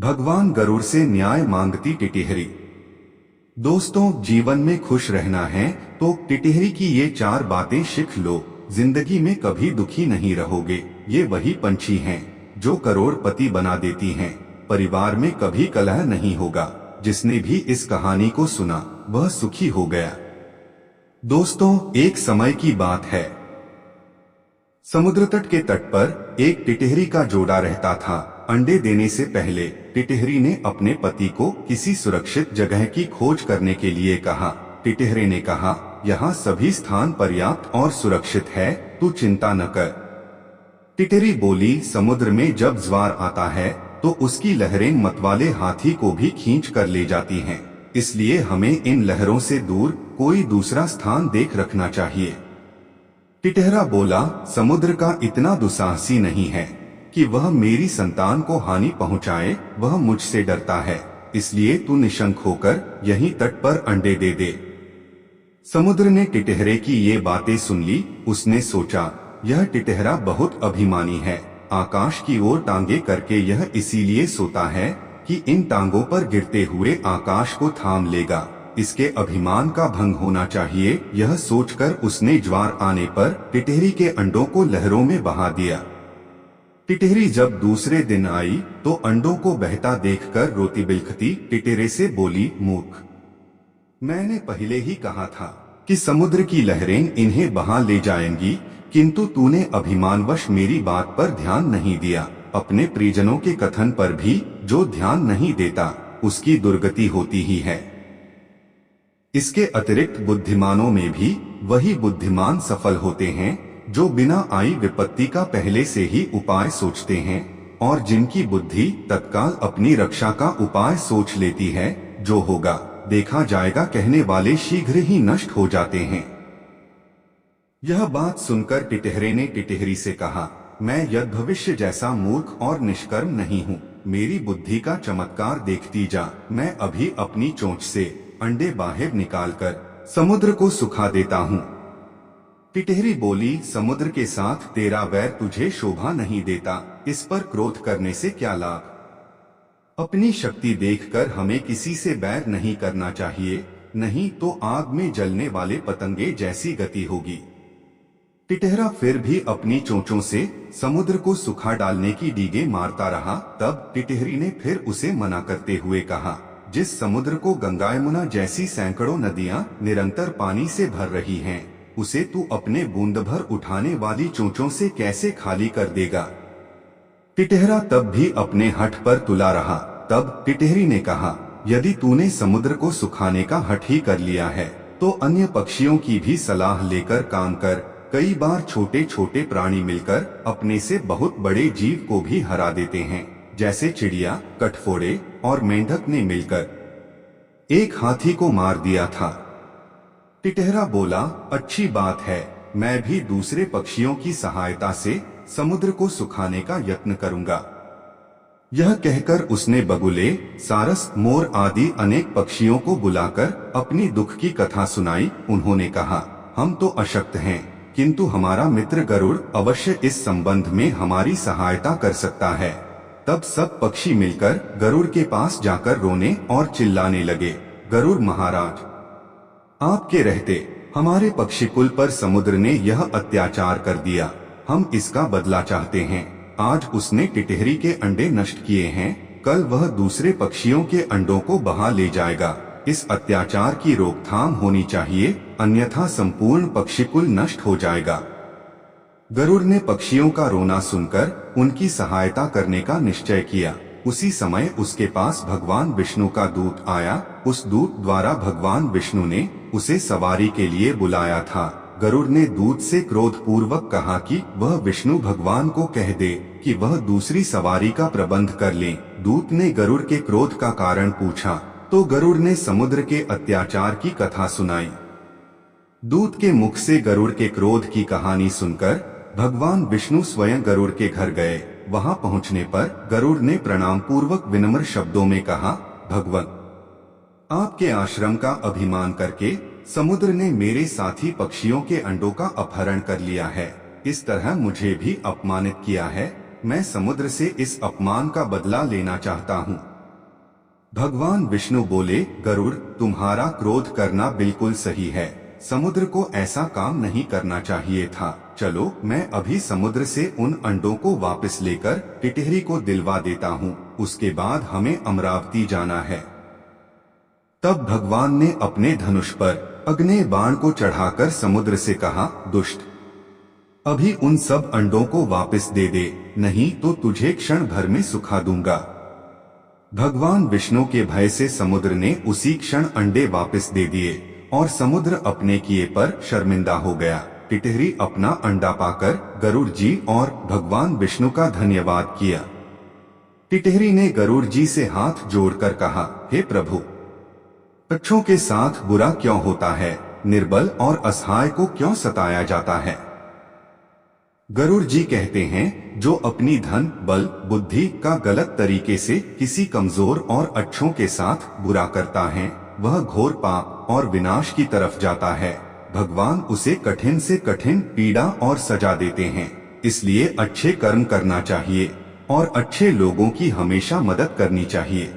भगवान गरुड़ से न्याय मांगती टिटिहरी। दोस्तों, जीवन में खुश रहना है तो टिटिहरी की ये 4 बातें सीख लो। जिंदगी में कभी दुखी नहीं रहोगे। ये वही पंछी हैं जो करोड़पति बना देती हैं। परिवार में कभी कलह नहीं होगा। जिसने भी इस कहानी को सुना वह सुखी हो गया। दोस्तों, एक समय की बात है। समुद्र तट के तट पर एक टिटिहरी का जोड़ा रहता था। अंडे देने से पहले टिटिहरी ने अपने पति को किसी सुरक्षित जगह की खोज करने के लिए कहा। टिटिहरी ने कहा, यहाँ सभी स्थान पर्याप्त और सुरक्षित है, तू चिंता न कर। टिटिहरी बोली, समुद्र में जब ज्वार आता है तो उसकी लहरें मतवाले हाथी को भी खींच कर ले जाती हैं। इसलिए हमें इन लहरों से दूर कोई दूसरा स्थान देख रखना चाहिए। टिटिहरा बोला, समुद्र का इतना दुस्साहसी नहीं है कि वह मेरी संतान को हानि पहुंचाए। वह मुझसे डरता है, इसलिए तू निशंक होकर यहीं तट पर अंडे दे दे। समुद्र ने टिटिहरे की ये बातें सुन ली। उसने सोचा, यह टिटिहरा बहुत अभिमानी है। आकाश की ओर टांगे करके यह इसीलिए सोता है कि इन टांगों पर गिरते हुए आकाश को थाम लेगा। इसके अभिमान का भंग होना चाहिए। यह सोचकर उसने ज्वार आने पर टिटिहरी के अंडों को लहरों में बहा दिया। टिटिहरी जब दूसरे दिन आई तो अंडों को बहता देखकर रोती बिलखती टिटिहरे से बोली, मूर्ख, मैंने पहले ही कहा था कि समुद्र की लहरें इन्हें बहा ले जाएंगी, किंतु तूने अभिमानवश मेरी बात पर ध्यान नहीं दिया। अपने परिजनों के कथन पर भी जो ध्यान नहीं देता उसकी दुर्गति होती ही है। इसके अतिरिक्त बुद्धिमानों में भी वही बुद्धिमान सफल होते हैं जो बिना आई विपत्ति का पहले से ही उपाय सोचते हैं और जिनकी बुद्धि तत्काल अपनी रक्षा का उपाय सोच लेती है। जो होगा देखा जाएगा कहने वाले शीघ्र ही नष्ट हो जाते हैं। यह बात सुनकर टिटिहरे ने टिटिहरी से कहा, मैं यद भविष्य जैसा मूर्ख और निष्कर्म नहीं हूँ। मेरी बुद्धि का चमत्कार देखती जा। मैं अभी अपनी चोंच से अंडे बाहर निकालकर समुद्र को सुखा देता हूँ। टिटिहरी बोली, समुद्र के साथ तेरा वैर तुझे शोभा नहीं देता। इस पर क्रोध करने से क्या लाभ। अपनी शक्ति देखकर हमें किसी से बैर नहीं करना चाहिए, नहीं तो आग में जलने वाले पतंगे जैसी गति होगी। टिटिहरा फिर भी अपनी चोंचों से समुद्र को सुखा डालने की डीगे मारता रहा। तब टिटिहरी ने फिर उसे मना करते हुए कहा, जिस समुद्र को गंगा यमुना जैसी सैकड़ों नदियां निरंतर पानी से भर रही हैं, उसे तू अपने बूंद भर उठाने वाली चोंचों से कैसे खाली कर देगा। टिटिहरा तब भी अपने हठ पर तुला रहा। तब टिटिहरी ने कहा, यदि तूने समुद्र को सुखाने का हठ ही कर लिया है तो अन्य पक्षियों की भी सलाह लेकर काम कर। कई बार छोटे छोटे प्राणी मिलकर अपने से बहुत बड़े जीव को भी हरा देते हैं, जैसे चिड़िया, कठफोड़े और मेंढक ने मिलकर एक हाथी को मार दिया था। टिटिहरा बोला, अच्छी बात है, मैं भी दूसरे पक्षियों की सहायता से समुद्र को सुखाने का यत्न करूंगा। यह कहकर उसने बगुले, सारस, मोर आदि अनेक पक्षियों को बुलाकर अपनी दुख की कथा सुनाई। उन्होंने कहा, हम तो अशक्त हैं, किंतु हमारा मित्र गरुड़ अवश्य इस संबंध में हमारी सहायता कर सकता है। तब सब पक्षी मिलकर गरुड़ के पास जाकर रोने और चिल्लाने लगे, गरुड़ महाराज, आपके रहते हमारे पक्षीकुल पर समुद्र ने यह अत्याचार कर दिया। हम इसका बदला चाहते हैं। आज उसने टिटिहरी के अंडे नष्ट किए हैं, कल वह दूसरे पक्षियों के अंडों को बहा ले जाएगा। इस अत्याचार की रोकथाम होनी चाहिए, अन्यथा संपूर्ण पक्षीकुल नष्ट हो जाएगा। गरुड़ ने पक्षियों का रोना सुनकर उनकी सहायता करने का निश्चय किया। उसी समय उसके पास भगवान विष्णु का दूत आया। उस दूत द्वारा भगवान विष्णु ने उसे सवारी के लिए बुलाया था। गरुड़ ने दूत से क्रोध पूर्वक कहा कि वह विष्णु भगवान को कह दे कि वह दूसरी सवारी का प्रबंध कर लें। दूत ने गरुड़ के क्रोध का कारण पूछा तो गरुड़ ने समुद्र के अत्याचार की कथा सुनाई। दूत के मुख से गरुड़ के क्रोध की कहानी सुनकर भगवान विष्णु स्वयं गरुड़ के घर गए। वहां पहुंचने पर गरुड़ ने प्रणाम पूर्वक विनम्र शब्दों में कहा, भगवान, आपके आश्रम का अभिमान करके समुद्र ने मेरे साथी पक्षियों के अंडों का अपहरण कर लिया है। इस तरह मुझे भी अपमानित किया है। मैं समुद्र से इस अपमान का बदला लेना चाहता हूँ। भगवान विष्णु बोले, गरुड़, तुम्हारा क्रोध करना बिल्कुल सही है। समुद्र को ऐसा काम नहीं करना चाहिए था। चलो, मैं अभी समुद्र से उन अंडों को वापस लेकर टिटहरी को दिलवा देता हूँ। उसके बाद हमें अमरावती जाना है। तब भगवान ने अपने धनुष पर अग्नि बाण को चढ़ाकर समुद्र से कहा, दुष्ट, अभी उन सब अंडों को वापस दे दे, नहीं तो तुझे क्षण भर में सुखा दूंगा। भगवान विष्णु के भय से समुद्र ने उसी क्षण अंडे वापस दे दिए और समुद्र अपने किए पर शर्मिंदा हो गया। टिटहरी अपना अंडा पाकर गरुड़ जी और भगवान विष्णु का धन्यवाद किया। टिटहरी ने गरुड़ जी से हाथ जोड़कर कहा, हे प्रभु, अच्छों के साथ बुरा क्यों होता है? निर्बल और असहाय को क्यों सताया जाता है? गरुड़ जी कहते हैं, जो अपनी धन, बल, बुद्धि का गलत तरीके से किसी कमजोर और अच्छों के साथ बुरा करता है, वह घोर पाप और विनाश की तरफ जाता है। भगवान उसे कठिन से कठिन पीड़ा और सजा देते हैं। इसलिए अच्छे कर्म करना चाहिए और अच्छे लोगों की हमेशा मदद करनी चाहिए।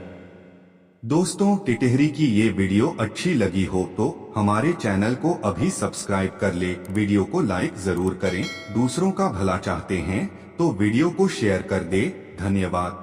दोस्तों, टिटहरी की ये वीडियो अच्छी लगी हो तो हमारे चैनल को अभी सब्सक्राइब कर ले। वीडियो को लाइक जरूर करें। दूसरों का भला चाहते हैं तो वीडियो को शेयर कर दे। धन्यवाद।